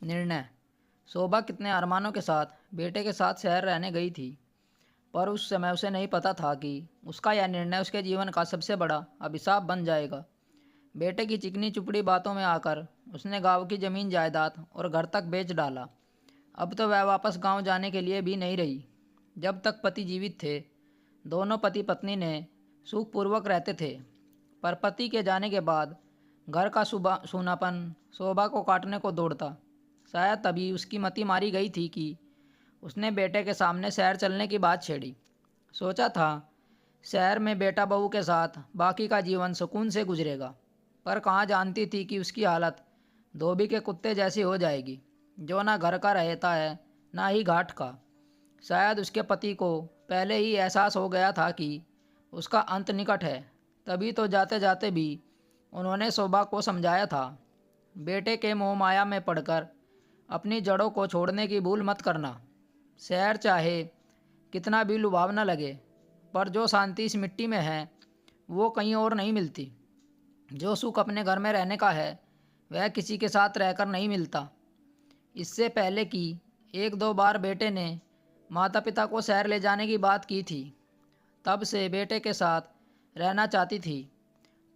निर्णय। शोभा कितने अरमानों के साथ बेटे के साथ शहर रहने गई थी, पर उस समय उसे नहीं पता था कि उसका यह निर्णय उसके जीवन का सबसे बड़ा अभिशाप बन जाएगा। बेटे की चिकनी चुपड़ी बातों में आकर उसने गांव की जमीन जायदाद और घर तक बेच डाला। अब तो वह वापस गांव जाने के लिए भी नहीं रही। जब तक पति जीवित थे, दोनों पति पत्नी ने सुखपूर्वक रहते थे, पर पति के जाने के बाद घर का सूनापन शोभा को काटने को दौड़ता। शायद तभी उसकी मति मारी गई थी कि उसने बेटे के सामने शहर चलने की बात छेड़ी। सोचा था शहर में बेटा बहू के साथ बाकी का जीवन सुकून से गुजरेगा, पर कहाँ जानती थी कि उसकी हालत धोबी के कुत्ते जैसी हो जाएगी, जो ना घर का रहता है ना ही घाट का। शायद उसके पति को पहले ही एहसास हो गया था कि उसका अंत निकट है, तभी तो जाते जाते भी उन्होंने शोभा को समझाया था, बेटे के मोह माया में पड़कर अपनी जड़ों को छोड़ने की भूल मत करना। शहर चाहे कितना भी लुभावना लगे, पर जो शांति इस मिट्टी में है वो कहीं और नहीं मिलती। जो सुख अपने घर में रहने का है वह किसी के साथ रहकर नहीं मिलता। इससे पहले कि एक दो बार बेटे ने माता पिता को शहर ले जाने की बात की थी, तब से बेटे के साथ रहना चाहती थी,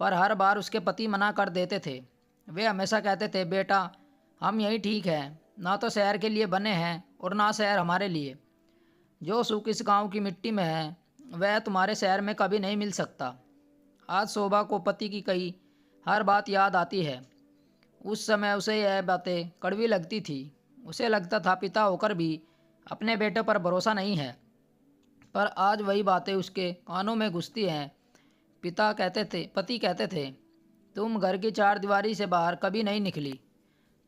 पर हर बार उसके पति मना कर देते थे। वे हमेशा कहते थे, बेटा हम यही ठीक हैं, ना तो शहर के लिए बने हैं और ना शहर हमारे लिए। जो सुख इस गांव की मिट्टी में है वह तुम्हारे शहर में कभी नहीं मिल सकता। आज शोभा को पति की कही हर बात याद आती है। उस समय उसे यह बातें कड़वी लगती थी। उसे लगता था पिता होकर भी अपने बेटे पर भरोसा नहीं है, पर आज वही बातें उसके कानों में घुसती हैं। पति कहते थे, तुम घर की चार दीवारी से बाहर कभी नहीं निकली,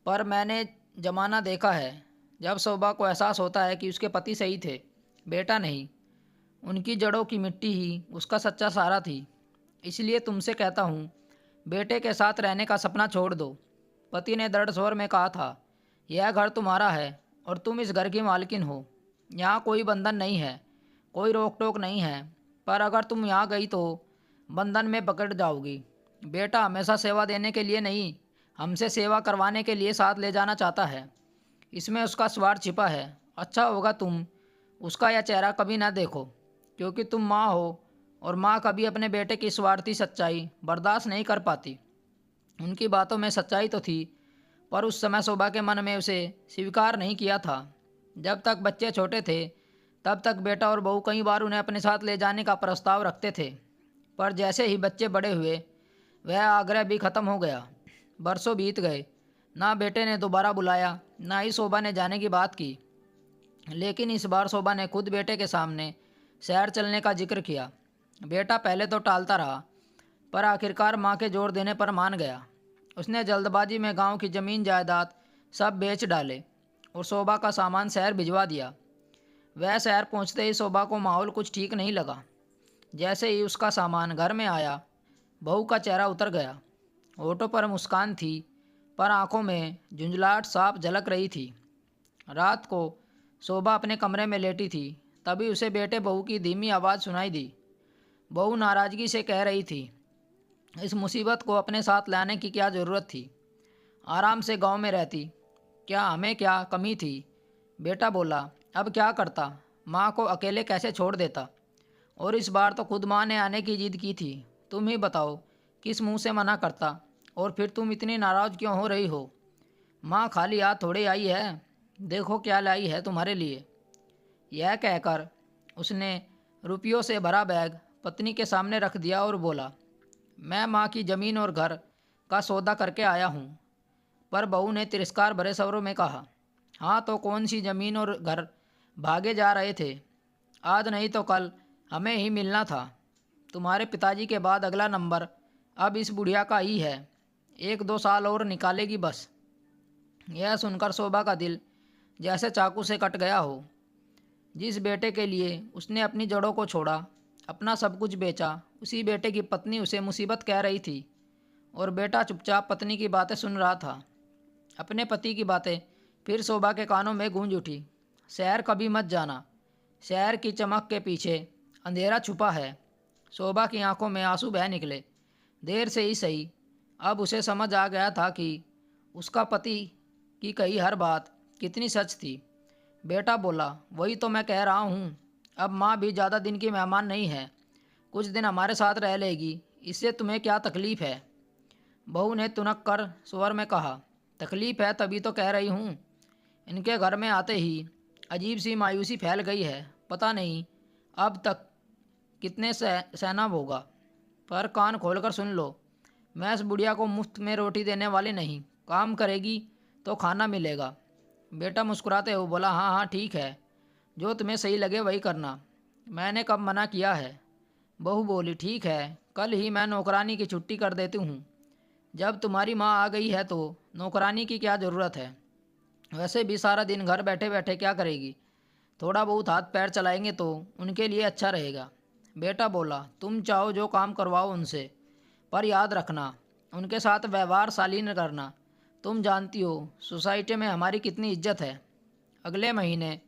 पर मैंने जमाना देखा है जब शोभा को एहसास होता है कि उसके पति सही थे, बेटा नहीं। उनकी जड़ों की मिट्टी ही उसका सच्चा सहारा थी। इसलिए तुमसे कहता हूँ, बेटे के साथ रहने का सपना छोड़ दो। पति ने दृढ़ स्वर में कहा था, यह घर तुम्हारा है और तुम इस घर की मालकिन हो। यहाँ कोई बंधन नहीं है, कोई रोक टोक नहीं है, पर अगर तुम यहाँ गई तो बंधन में पकड़ जाओगी। बेटा हमेशा सेवा देने के लिए नहीं, हमसे सेवा करवाने के लिए साथ ले जाना चाहता है। इसमें उसका स्वार्थ छिपा है। अच्छा होगा तुम उसका यह चेहरा कभी ना देखो, क्योंकि तुम माँ हो और माँ कभी अपने बेटे की स्वार्थी सच्चाई बर्दाश्त नहीं कर पाती। उनकी बातों में सच्चाई तो थी, पर उस समय शोभा के मन में उसे स्वीकार नहीं किया था। जब तक बच्चे छोटे थे तब तक बेटा और बहू कई बार उन्हें अपने साथ ले जाने का प्रस्ताव रखते थे, पर जैसे ही बच्चे बड़े हुए वह आग्रह भी खत्म हो गया। बरसों बीत गए, ना बेटे ने दोबारा बुलाया, ना ही शोभा ने जाने की बात की। लेकिन इस बार शोभा ने खुद बेटे के सामने शहर चलने का जिक्र किया। बेटा पहले तो टालता रहा, पर आखिरकार माँ के जोर देने पर मान गया। उसने जल्दबाजी में गांव की ज़मीन जायदाद सब बेच डाले और शोभा का सामान शहर भिजवा दिया। वह शहर पहुंचते ही शोभा को माहौल कुछ ठीक नहीं लगा। जैसे ही उसका सामान घर में आया, बहू का चेहरा उतर गया। होठों पर मुस्कान थी, पर आंखों में झुंझलाहट साफ झलक रही थी। रात को शोभा अपने कमरे में लेटी थी, तभी उसे बेटे बहू की धीमी आवाज़ सुनाई दी। बहू नाराज़गी से कह रही थी, इस मुसीबत को अपने साथ लाने की क्या ज़रूरत थी? आराम से गांव में रहती, क्या हमें क्या कमी थी? बेटा बोला, अब क्या करता, माँ को अकेले कैसे छोड़ देता? और इस बार तो खुद माँ ने आने की जिद की थी। तुम ही बताओ किस मुंह से मना करता, और फिर तुम इतनी नाराज़ क्यों हो रही हो? माँ खाली हाथ थोड़े आई है, देखो क्या लाई है तुम्हारे लिए। यह कहकर उसने रुपयों से भरा बैग पत्नी के सामने रख दिया और बोला, मैं माँ की ज़मीन और घर का सौदा करके आया हूँ। पर बहू ने तिरस्कार भरे स्वरों में कहा, हाँ तो कौन सी ज़मीन और घर? भागे जा रहे थे, आज नहीं तो कल हमें ही मिलना था। तुम्हारे पिताजी के बाद अगला नंबर अब इस बुढ़िया का ही है, एक दो साल और निकालेगी बस। यह सुनकर शोभा का दिल जैसे चाकू से कट गया हो। जिस बेटे के लिए उसने अपनी जड़ों को छोड़ा, अपना सब कुछ बेचा, उसी बेटे की पत्नी उसे मुसीबत कह रही थी, और बेटा चुपचाप पत्नी की बातें सुन रहा था। अपने पति की बातें फिर शोभा के कानों में गूंज उठी। शहर कभी मत जाना, शहर की चमक के पीछे अंधेरा छुपा है। शोभा की आंखों में आंसू बह निकले। देर से ही सही, अब उसे समझ आ गया था कि उसका पति कि कही हर बात कितनी सच थी। बेटा बोला, वही तो मैं कह रहा हूँ, अब माँ भी ज़्यादा दिन की मेहमान नहीं है, कुछ दिन हमारे साथ रह लेगी, इससे तुम्हें क्या तकलीफ़ है। बहू ने तुनक कर स्वर में कहा, तकलीफ़ है तभी तो कह रही हूँ। इनके घर में आते ही अजीब सी मायूसी फैल गई है, पता नहीं अब तक कितने सहना होगा। पर कान खोलकर सुन लो, मैं इस बुढ़िया को मुफ्त में रोटी देने वाली नहीं, काम करेगी तो खाना मिलेगा। बेटा मुस्कुराते हुए बोला, हाँ हाँ ठीक है, जो तुम्हें सही लगे वही करना, मैंने कब मना किया है। बहू बोली, ठीक है, कल ही मैं नौकरानी की छुट्टी कर देती हूँ। जब तुम्हारी माँ आ गई है तो नौकरानी की क्या ज़रूरत है, वैसे भी सारा दिन घर बैठे बैठे क्या करेगी, थोड़ा बहुत हाथ पैर चलाएंगे तो उनके लिए अच्छा रहेगा। बेटा बोला, तुम चाहो जो काम करवाओ उनसे, पर याद रखना उनके साथ व्यवहार शालीन करना। तुम जानती हो सोसाइटी में हमारी कितनी इज्जत है। अगले महीने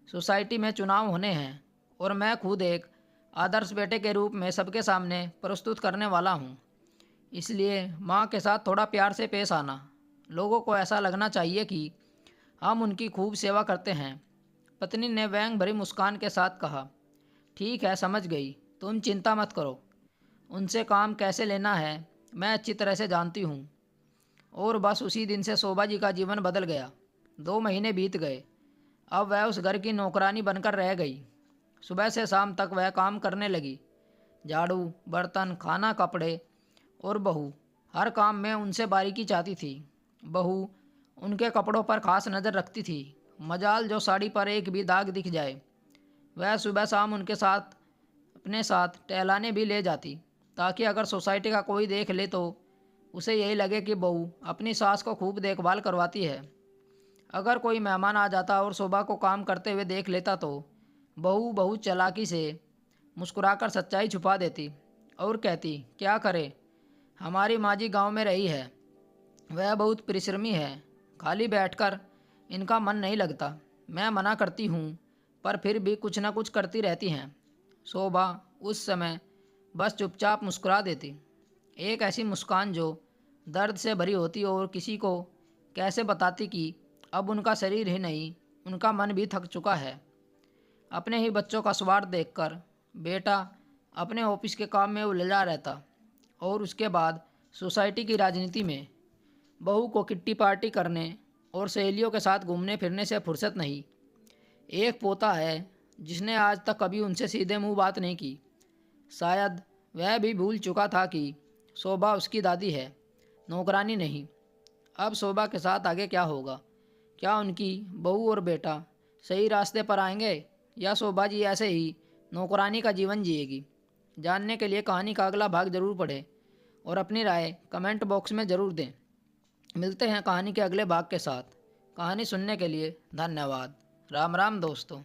सोसाइटी में चुनाव होने हैं और मैं खुद एक आदर्श बेटे के रूप में सबके सामने प्रस्तुत करने वाला हूँ। इसलिए माँ के साथ थोड़ा प्यार से पेश आना। लोगों को ऐसा लगना चाहिए कि हम उनकी खूब सेवा करते हैं। पत्नी ने व्यंग भरी मुस्कान के साथ कहा, ठीक है समझ गई, तुम चिंता मत करो, उनसे काम कैसे लेना है मैं अच्छी तरह से जानती हूँ। और बस उसी दिन से शोभा जी का जीवन बदल गया। 2 महीने बीत गए। अब वह उस घर की नौकरानी बनकर रह गई। सुबह से शाम तक वह काम करने लगी, झाड़ू बर्तन खाना कपड़े, और बहू हर काम में उनसे बारीकी चाहती थी। बहू उनके कपड़ों पर खास नज़र रखती थी, मजाल जो साड़ी पर एक भी दाग दिख जाए। वह सुबह शाम उनके साथ अपने साथ टहलाने भी ले जाती, ताकि अगर सोसाइटी का कोई देख ले तो उसे यही लगे कि बहू अपनी सास को खूब देखभाल करवाती है। अगर कोई मेहमान आ जाता और शोभा को काम करते हुए देख लेता तो बहू बहुत चालाकी से मुस्कुराकर सच्चाई छुपा देती और कहती, क्या करे, हमारी माँ जी गाँव में रही है, वह बहुत परिश्रमी है, खाली बैठकर इनका मन नहीं लगता। मैं मना करती हूँ पर फिर भी कुछ ना कुछ करती रहती हैं। शोभा उस समय बस चुपचाप मुस्कुरा देती, एक ऐसी मुस्कान जो दर्द से भरी होती और किसी को कैसे बताती कि अब उनका शरीर ही नहीं, उनका मन भी थक चुका है। अपने ही बच्चों का स्वार्थ देखकर बेटा अपने ऑफिस के काम में उलझा रहता, और उसके बाद सोसाइटी की राजनीति में बहू को किट्टी पार्टी करने और सहेलियों के साथ घूमने फिरने से फुर्सत नहीं। एक पोता है जिसने आज तक कभी उनसे सीधे मुंह बात नहीं की। शायद वह भी भूल चुका था कि शोभा उसकी दादी है, नौकरानी नहीं। अब शोभा के साथ आगे क्या होगा, क्या उनकी बहू और बेटा सही रास्ते पर आएंगे या शोभा जी ऐसे ही नौकरानी का जीवन जिएगी। जानने के लिए कहानी का अगला भाग जरूर पढ़ें और अपनी राय कमेंट बॉक्स में ज़रूर दें। मिलते हैं कहानी के अगले भाग के साथ। कहानी सुनने के लिए धन्यवाद। राम राम दोस्तों।